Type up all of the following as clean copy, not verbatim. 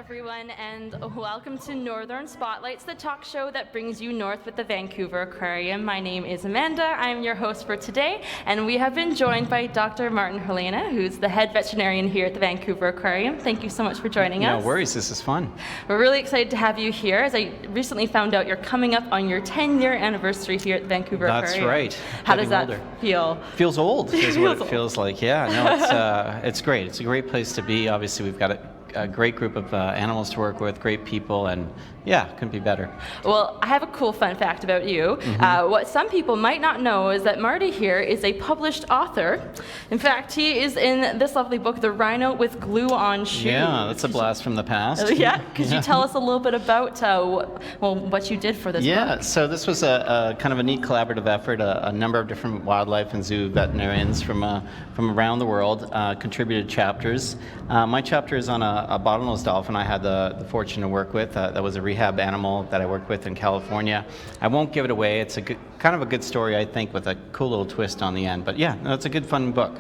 everyone, and welcome to Northern Spotlights, the talk show that brings you north with the Vancouver Aquarium. My name is Amanda. I'm your host for today, and we have been joined by Dr. Martin Haulena, who's the head veterinarian here at the Vancouver Aquarium. Thank you so much for joining us. No worries, this is fun. We're really excited to have you here, as I recently found out you're coming up on your 10-year anniversary here at the Vancouver Aquarium. That's right. How does that feel? Feels old, is what it feels like. Yeah, no, it's great. It's a great place to be. Obviously, we've got a great group of animals to work with, great people, and yeah, couldn't be better. Well, I have a cool fun fact about you. What some people might not know is that Marty here is a published author. In fact, he is in this lovely book, The Rhino with Glue-On Shoes. Yeah, that's a blast from the past. Yeah, could you tell us a little bit about what you did for this book? Yeah, so this was a kind of a neat collaborative effort. A number of different wildlife and zoo veterinarians from around the world contributed chapters. My chapter is on a bottlenose dolphin I had the fortune to work with. That was a rehab animal that I worked with in California. I won't give it away. It's a kind of a good story, I think, with a cool little twist on the end. But yeah, no, it's a good, fun book.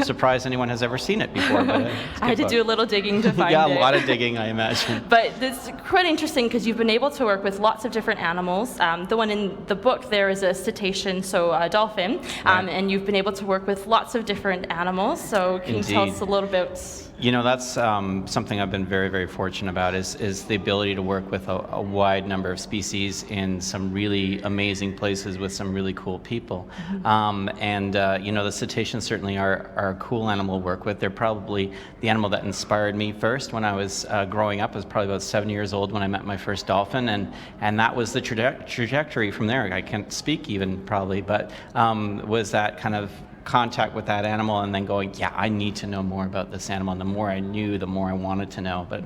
Surprised anyone has ever seen it before. But I had to do a little digging to find it. Yeah, a lot of digging, I imagine. But it's quite interesting because you've been able to work with lots of different animals. The one in the book there is a cetacean, so a dolphin, Right. And you've been able to work with lots of different animals. So can you tell us a little bit? You know, that's something I've been very, very fortunate about is the ability to work with a wide number of species in some really amazing places with some really cool people. You know, the cetaceans certainly are a cool animal to work with. They're probably the animal that inspired me first when I was growing up. I was probably about 7 years old when I met my first dolphin, and that was the trajectory from there. I can't speak even probably, but was that kind of contact with that animal and then going, yeah, I need to know more about this animal. And the more I knew, the more I wanted to know. But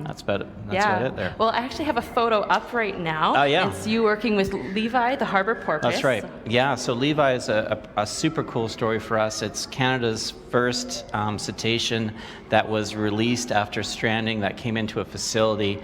that's about it. That's about it there. Well, I actually have a photo up right now. Oh, yeah. It's you working with Levi, the harbor porpoise. That's right. Yeah, so Levi is a super cool story for us. It's Canada's first cetacean that was released after stranding, that came into a facility.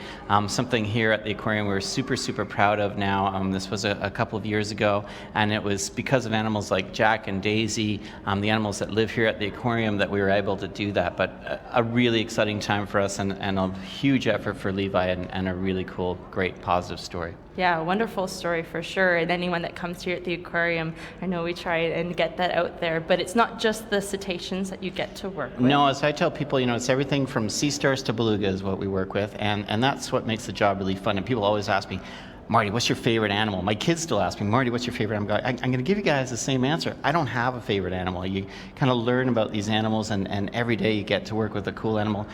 Something here at the aquarium we're super, super proud of now. This was a couple of years ago, and it was because of animals like Jack and Daisy, the animals that live here at the aquarium, that we were able to do that. But a really exciting time for us, and a huge effort for Levi, and a really cool, great, positive story. Yeah, a wonderful story for sure. And anyone that comes here at the aquarium, I know we try and get that out there, but it's not just the cetaceans that you get to work with. No, as I tell people, you know, it's everything from sea stars to beluga is what we work with, and that's what makes the job really fun. And people always ask me, Marty, what's your favorite animal? My kids still ask me, Marty, what's your favorite animal? I'm going to give you guys the same answer. I don't have a favorite animal. You kind of learn about these animals, and every day you get to work with a cool animal.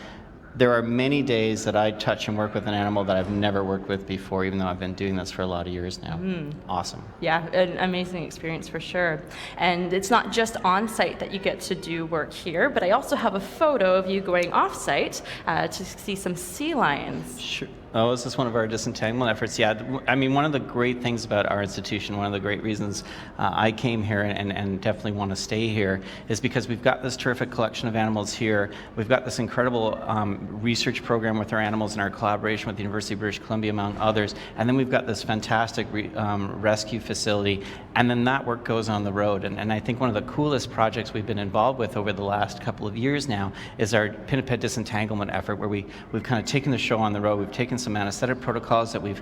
There are many days that I touch and work with an animal that I've never worked with before, even though I've been doing this for a lot of years now. Awesome. Yeah, an amazing experience for sure. And it's not just on-site that you get to do work here, but I also have a photo of you going off-site to see some sea lions. Sure. Oh, is this one of our disentanglement efforts? Yeah, I mean, one of the great things about our institution, one of the great reasons I came here and definitely want to stay here, is because we've got this terrific collection of animals here. We've got this incredible research program with our animals in our collaboration with the University of British Columbia, among others. And then we've got this fantastic rescue facility. And then that work goes on the road. And I think one of the coolest projects we've been involved with over the last couple of years now is our pinniped disentanglement effort, where we've kind of taken the show on the road. We've taken some anesthetic protocols that we've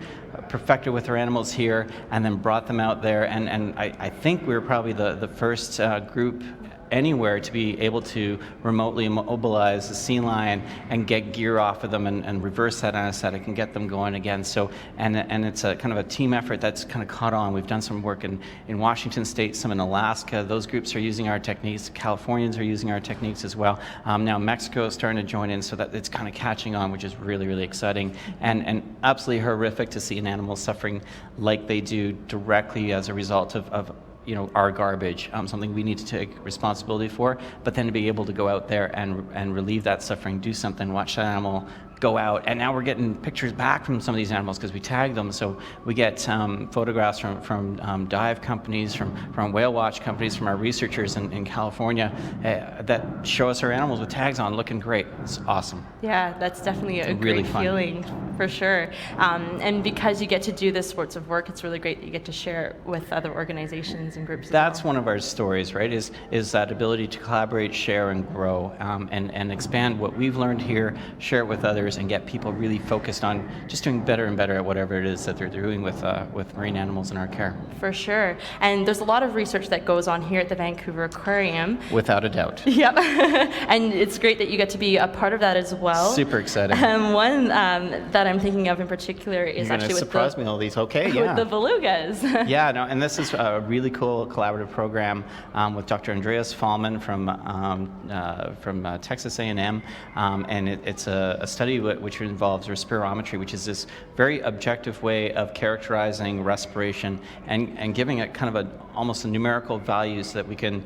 perfected with our animals here and then brought them out there. And I think we were probably the first group anywhere to be able to remotely immobilize a sea lion and get gear off of them and reverse that anesthetic and get them going again. So, and it's a kind of a team effort that's kind of caught on. We've done some work in Washington State, some in Alaska. Those groups are using our techniques. Californians are using our techniques as well. Now Mexico is starting to join in, so that it's kind of catching on, which is really, really exciting and absolutely horrific to see an animal suffering like they do directly as a result of you know, our garbage, something we need to take responsibility for, but then to be able to go out there and relieve that suffering, do something, watch that animal go out. And now we're getting pictures back from some of these animals because we tag them. So we get photographs from dive companies, from whale watch companies, from our researchers in California that show us our animals with tags on, looking great. It's awesome. Yeah, that's definitely a really great fun feeling for sure. And because you get to do this sorts of work, it's really great that you get to share it with other organizations and groups. That's one of our stories, right? Is that ability to collaborate, share, and grow, and expand what we've learned here, share it with others. others and get people really focused on just doing better and better at whatever it is that they're doing with marine animals in our care. For sure. And there's a lot of research that goes on here at the Vancouver Aquarium. Without a doubt. Yep. And it's great that you get to be a part of that as well. Super exciting. One that I'm thinking of in particular is actually with surprise me all these. Okay, yeah. with the belugas. Yeah, no, and this is a really cool collaborative program with Dr. Andreas Fallman from Texas A&M, and it's a study which involves respirometry, which is this very objective way of characterizing respiration and giving it kind of almost a numerical value so that we can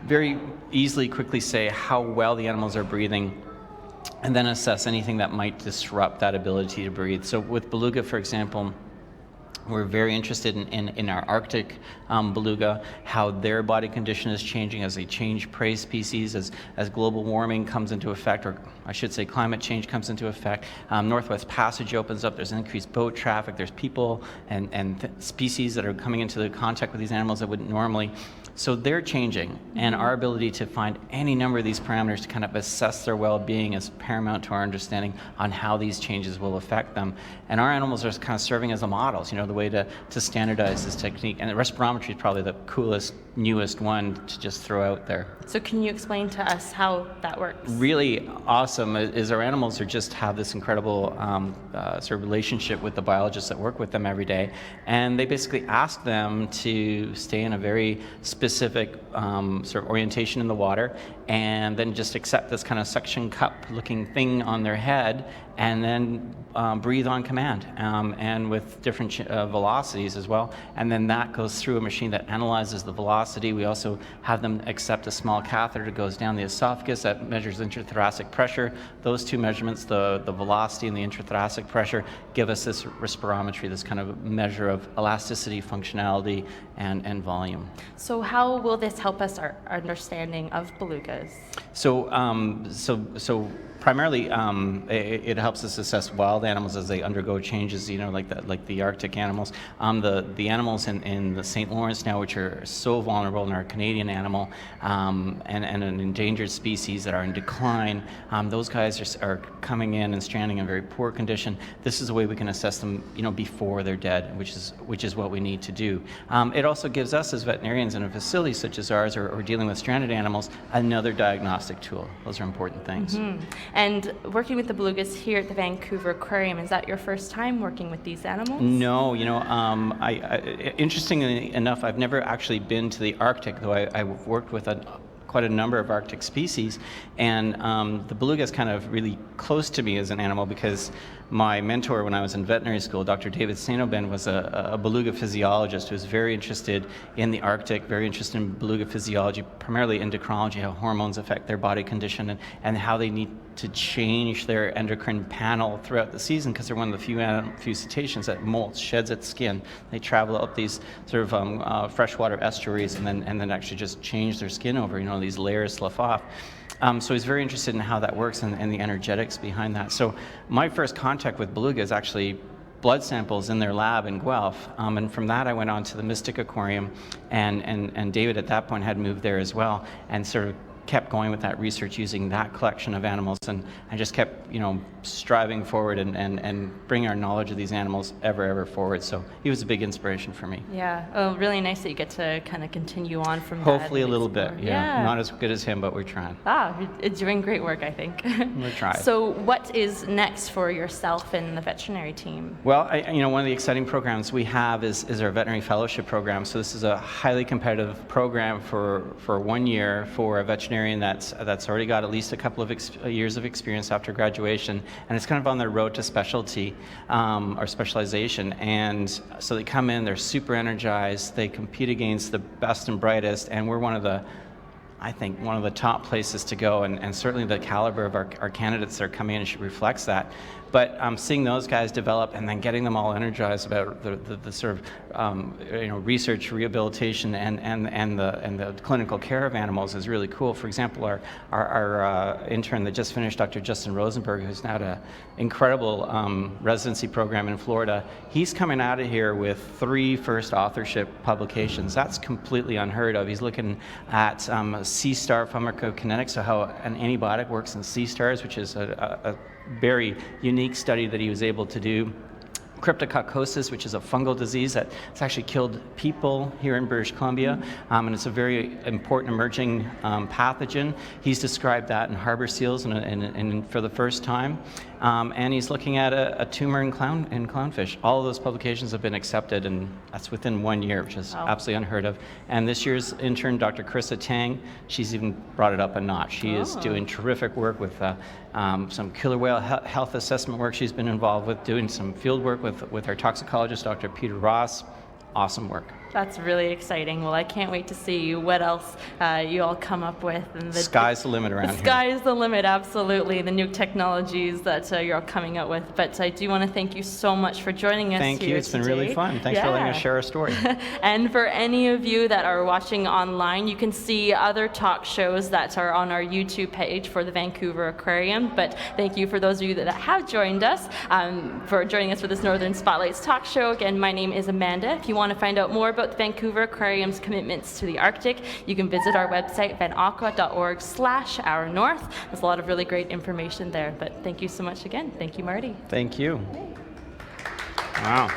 very easily, quickly say how well the animals are breathing, and then assess anything that might disrupt that ability to breathe. So with beluga, for example, we're very interested in our Arctic beluga, how their body condition is changing as they change prey species, as global warming comes into effect, or I should say climate change comes into effect. Northwest Passage opens up, there's increased boat traffic, there's people and species that are coming into the contact with these animals that wouldn't normally. So they're changing, and our ability to find any number of these parameters to kind of assess their well-being is paramount to our understanding on how these changes will affect them. And our animals are kind of serving as the models, the way to standardize this technique. And the respirometry is probably the coolest, newest one to just throw out there. So can you explain to us how that works? Really awesome is our animals just have this incredible sort of relationship with the biologists that work with them every day, and they basically ask them to stay in a very specific sort of orientation in the water, and then just accept this kind of suction cup looking thing on their head, and then breathe on command, and with different velocities as well. And then that goes through a machine that analyzes the velocity. We also have them accept a small catheter that goes down the esophagus that measures interthoracic pressure. Those two measurements, the velocity and the interthoracic pressure, give us this respirometry, this kind of measure of elasticity, functionality, and volume. So how will this help us our understanding of belugas? So primarily, it helps us assess wild animals as they undergo changes, like the Arctic animals. The animals in the St. Lawrence now, which are so vulnerable, and our Canadian animal, and an endangered species that are in decline, those guys are coming in and stranding in very poor condition. This is a way we can assess them, before they're dead, which is what we need to do. It also gives us as veterinarians in a facility such as ours, or dealing with stranded animals, another diagnostic tool. Those are important things. Mm-hmm. And working with the belugas here at the Vancouver Aquarium, is that your first time working with these animals? No, interestingly enough, I've never actually been to the Arctic, though I've worked with quite a number of Arctic species, and the beluga is kind of really close to me as an animal because my mentor when I was in veterinary school, Dr. David Saint-Aubin, was a beluga physiologist who was very interested in the Arctic, very interested in beluga physiology, primarily endocrinology, how hormones affect their body condition, and how they need to change their endocrine panel throughout the season, because they're one of the few cetaceans that molts, sheds its skin. They travel up these sort of freshwater estuaries and then actually just change their skin over, these layers slough off. So he's very interested in how that works and the energetics behind that. So my first contact with beluga is actually blood samples in their lab in Guelph, and from that I went on to the Mystic Aquarium, and David at that point had moved there as well, and sort of kept going with that research using that collection of animals, and I just kept striving forward and bringing our knowledge of these animals ever forward. So he was a big inspiration for me. Yeah. Oh, really nice that you get to kind of continue on from that. Hopefully a little bit. Yeah. Not as good as him, but we're trying. You're doing great work, I think. We're trying. So what is next for yourself and the veterinary team? Well, one of the exciting programs we have is our veterinary fellowship program. So this is a highly competitive program for 1 year for a veterinarian that's already got at least a couple of years of experience after graduation, and it's kind of on their road to specialty or specialization. And so they come in, they're super energized, they compete against the best and brightest, and we're one of the top places to go, and certainly the caliber of our candidates that are coming in reflects that. But seeing those guys develop and then getting them all energized about the sort of research, rehabilitation, and the clinical care of animals is really cool. For example, our intern that just finished, Dr. Justin Rosenberg, who's now at an incredible residency program in Florida, he's coming out of here with 3 first authorship publications. That's completely unheard of. He's looking at sea star pharmacokinetics, so how an antibiotic works in sea stars, which is a very unique study that he was able to do. Cryptococcosis, which is a fungal disease that's actually killed people here in British Columbia, and it's a very important emerging pathogen. He's described that in harbor seals and for the first time, and he's looking at a tumor in clownfish. All of those publications have been accepted, and that's within 1 year, which is absolutely unheard of. And this year's intern, Dr. Carissa Tang, she's even brought it up a notch. She is doing terrific work with some killer whale health assessment work. She's been involved with doing some field work with our toxicologist, Dr. Peter Ross. Awesome work. That's really exciting. Well, I can't wait to see what else you all come up with. And the sky's the limit around here. The sky is the limit, absolutely. The new technologies that you're all coming out with. But I do want to thank you so much for joining us Thank here you. It's today. been really fun. Thanks for letting us share our story. And for any of you that are watching online, you can see other talk shows that are on our YouTube page for the Vancouver Aquarium. But thank you for those of you that have joined us, for joining us for this Northern Spotlights talk show. Again, my name is Amanda. If you want to find out more about the Vancouver Aquarium's commitments to the Arctic, you can visit our website, vanaqua.org/ournorth. There's a lot of really great information there. But thank you so much again. Thank you, Marty. Thank you. Wow.